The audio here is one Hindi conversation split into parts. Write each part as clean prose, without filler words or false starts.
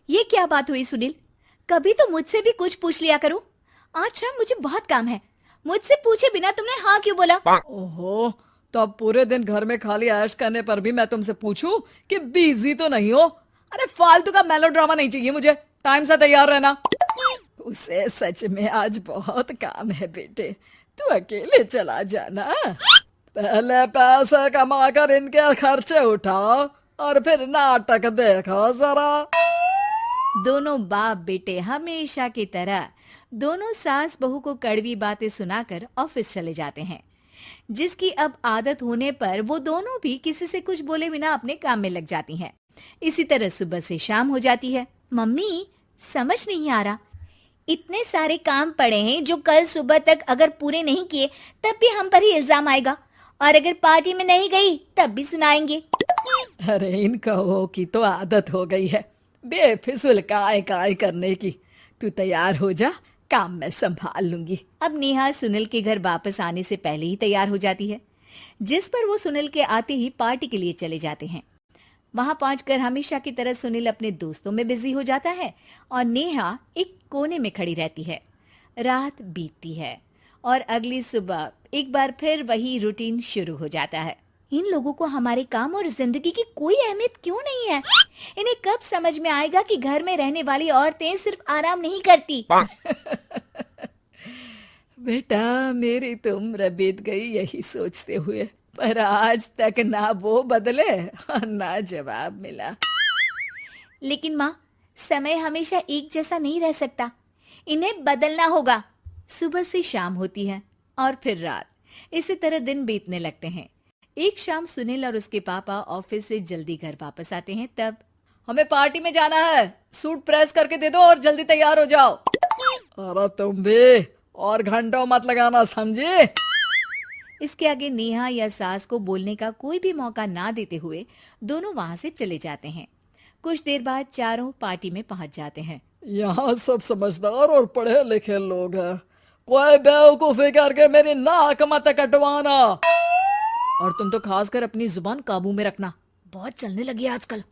ये क्या बात हुई सुनील? कभी तो मुझसे भी कुछ पूछ लिया करो। आज शाम मुझे बहुत काम है। मुझसे पूछे बिना तुमने हाँ क्यों बोला? ओहो, तो अब पूरे दिन घर में खाली ऐश करने पर भी मैं तुमसे पूछूं कि बिजी तो नहीं हो? अरे फालतू का मेलोड्रामा नहीं चाहिए मुझे। टाइम से तैयार रहना। उसे सच में आज बहुत काम है बेटे, तू अकेले चला जाना। पहले पैसे कमा कर इनके खर्चे उठाओ और फिर नाटक देखो जरा। दोनों बाप बेटे हमेशा की तरह दोनों सास बहू को कड़वी बातें सुनाकर ऑफिस चले जाते हैं, जिसकी अब आदत होने पर वो दोनों भी किसी से कुछ बोले बिना अपने काम में लग जाती हैं। इसी तरह सुबह से शाम हो जाती है। मम्मी, समझ नहीं आ रहा, इतने सारे काम पड़े हैं जो कल सुबह तक अगर पूरे नहीं किए तब भी हम पर ही इल्जाम आएगा, और अगर पार्टी में नहीं गई तब भी सुनाएंगे। अरे इन कहो की तो आदत हो गई है बेफिजुल काय काय करने की। तू तैयार हो जा, काम मैं संभाल लूंगी। अब नेहा सुनील के घर वापस आने से पहले ही तैयार हो जाती है, जिस पर वो सुनील के आते ही पार्टी के लिए चले जाते हैं। वहां पहुंचकर हमेशा की तरह सुनील अपने दोस्तों में बिजी हो जाता है और नेहा एक कोने में खड़ी रहती है। रात बीतती है और अगली सुबह एक बार फिर वही रूटीन शुरू हो जाता है। इन लोगों को हमारे काम और जिंदगी की कोई अहमियत क्यों नहीं है? इन्हें कब समझ में आएगा कि घर में रहने वाली औरतें सिर्फ आराम नहीं करती। बेटा मेरी तो उम्र बीत गई यही सोचते हुए, पर आज तक ना वो बदले और ना जवाब मिला। लेकिन माँ, समय हमेशा एक जैसा नहीं रह सकता, इन्हें बदलना होगा। सुबह से शाम होती है और फिर रात। इसी तरह दिन बीतने लगते हैं। एक शाम सुनील और उसके पापा ऑफिस से जल्दी घर वापस आते हैं। तब हमें पार्टी में जाना है, सूट प्रेस करके दे दो और जल्दी तैयार हो जाओ। अरे तुम भी और घंटों मत लगाना, समझे? इसके आगे नेहा या सास को बोलने का कोई भी मौका ना देते हुए दोनों वहां से चले जाते हैं। कुछ देर बाद चारों पार्टी में पहुंच जाते हैं। यहाँ सब समझदार और पढ़े लिखे लोग हैं, कोई बेवकूफी करके मेरी नाक मत कटवाना। और तुम तो खासकर अपनी जुबान काबू में रखना, बहुत चलने लगी है आजकल।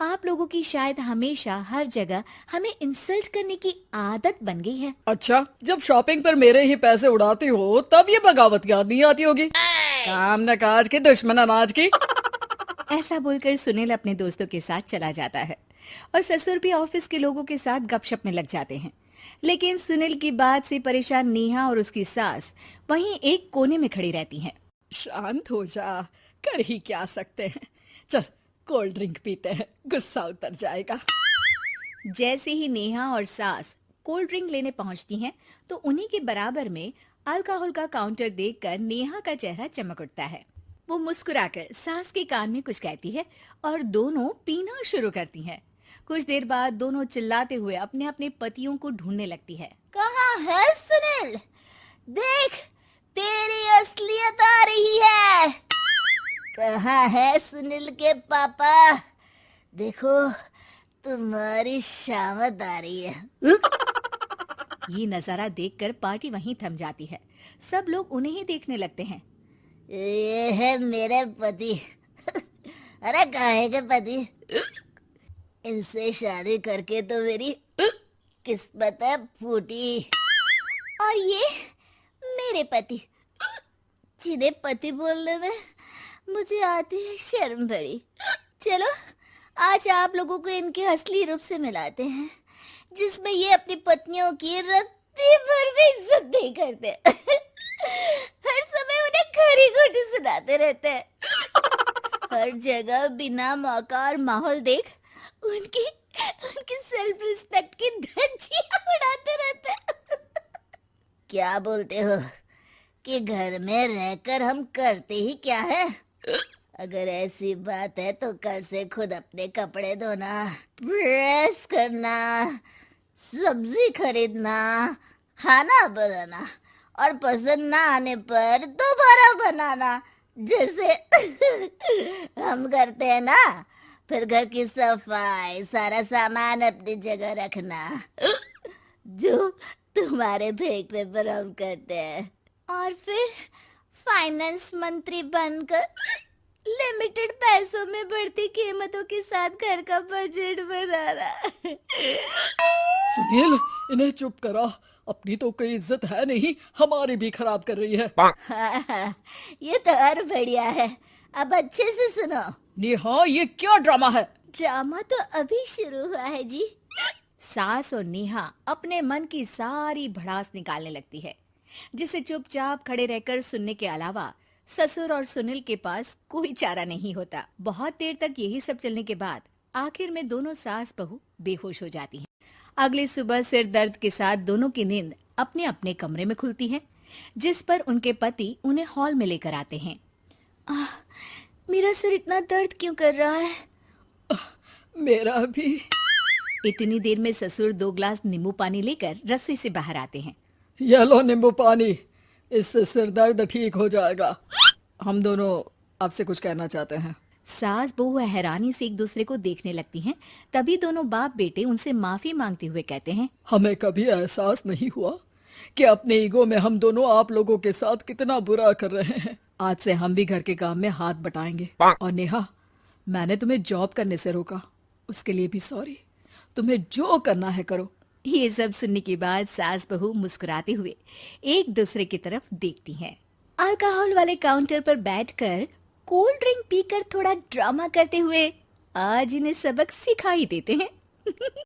आप लोगों की शायद हमेशा हर जगह हमें इंसल्ट करने की आदत बन गई है। अच्छा, जब शॉपिंग पर मेरे ही पैसे उड़ाती हो तब ये बगावत याद नहीं आती होगी। काम न काज की दुश्मन अनाज की। ऐसा बोलकर सुनील अपने दोस्तों के साथ चला जाता है और ससुर भी ऑफिस के लोगों के साथ गपशप में लग जाते हैं। लेकिन सुनील की बात से परेशान नेहा और उसकी सास वहीं एक कोने में खड़ी रहती हैं। शांत हो जा, कर ही क्या सकते हैं। चल कोल्ड ड्रिंक पीते हैं, गुस्सा उतर जाएगा। जैसे ही नेहा और सास कोल्ड ड्रिंक लेने पहुंचती हैं, तो उन्हीं के बराबर में अल्कोहल का काउंटर देखकर नेहा का चेहरा चमक उठता है। वो मुस्कुराकर सास के कान में कुछ कहती है और दोनों पीना शुरू करती हैं। कुछ देर बाद दोनों चिल्लाते हुए अपने अपने पतियों को ढूंढने लगती है। कहाँ है सुनील? देख, तेरी असलियत आ रही है। कहाँ है सुनील के पापा? देखो, तुम्हारी शामत आ रही है। ये नजारा देखकर पार्टी वहीं थम जाती है। सब लोग उन्हें ही देखने लगते हैं। ये है मेरे पति। अरे काहे के पति? इनसे शादी करके तो मेरी किस्मत है फूटी। और ये मेरे पति, जिन्हें पति बोलने में मुझे आती है शर्म बड़ी। चलो आज आप लोगों को इनके असली रूप से मिलाते हैं, जिसमें ये अपनी पत्नियों की रत्ती भर भी इज्जत नहीं करते। हर समय उन्हें खरी खोटी सुनाते रहते हैं। हर जगह बिना मौका और माहौल देख उनकी उनकी सेल्फ रिस्पेक्ट की धज्जियां उड़ाते रहते हैं। क्या बोलते हो कि घर में रहकर हम करते ही क्या है? अगर ऐसी बात है तो कल से खुद अपने कपड़े धोना, प्रेस करना, सब्जी खरीदना, खाना बनाना और पसंद ना आने पर दोबारा बनाना, जैसे हम करते हैं ना। फिर घर की सफाई, सारा सामान अपनी जगह रखना, जो तुम्हारे फेंकने पर हम करते हैं। और फिर फाइनेंस मंत्री बनकर लिमिटेड पैसों में बढ़ती कीमतों के साथ घर का बजट बनाना। सुनील, इन्हें चुप करा। अपनी तो कोई इज्जत है नहीं, हमारी भी खराब कर रही है। हाँ, ये तो और बढ़िया है। अब अच्छे से सुनो। नेहा, ये क्या ड्रामा है? ड्रामा तो अभी शुरू हुआ है जी। सास और नेहा अपने मन की सारी भड़ास निकालने लगती है, जिसे चुपचाप खड़े रहकर सुनने के अलावा ससुर और सुनील के पास कोई चारा नहीं होता। बहुत देर तक यही सब चलने के बाद आखिर में दोनों सास बहू बेहोश हो जाती हैं। अगली सुबह सिर दर्द के साथ दोनों की नींद अपने अपने कमरे में खुलती है, जिस पर उनके पति उन्हें हॉल में लेकर आते हैं। मेरा सिर इतना दर्द क्यों कर रहा है? मेरा भी। इतनी देर में ससुर 2 ग्लास नींबू पानी लेकर रसोई से बाहर आते हैं। ये लो नींबू पानी, इससे सिर दर्द ठीक हो जाएगा। हम दोनों आपसे कुछ कहना चाहते हैं। सास बहू हैरानी से एक दूसरे को देखने लगती हैं। तभी दोनों बाप बेटे उनसे माफी मांगते हुए कहते हैं, हमें कभी एहसास नहीं हुआ कि अपने ईगो में हम दोनों आप लोगों के साथ कितना बुरा कर रहे हैं। आज से हम भी घर के काम में हाथ बटाएंगे। और नेहा, मैंने तुम्हें जॉब करने से रोका, उसके लिए भी सॉरी। तुम्हें जो करना है करो। ये सब सुनने के बाद सास बहू मुस्कुराते हुए एक दूसरे की तरफ देखती हैं। अल्कोहल वाले काउंटर पर बैठकर कोल्ड ड्रिंक पीकर थोड़ा ड्रामा करते हुए आज इन्हें सबक सिखा ही देते हैं।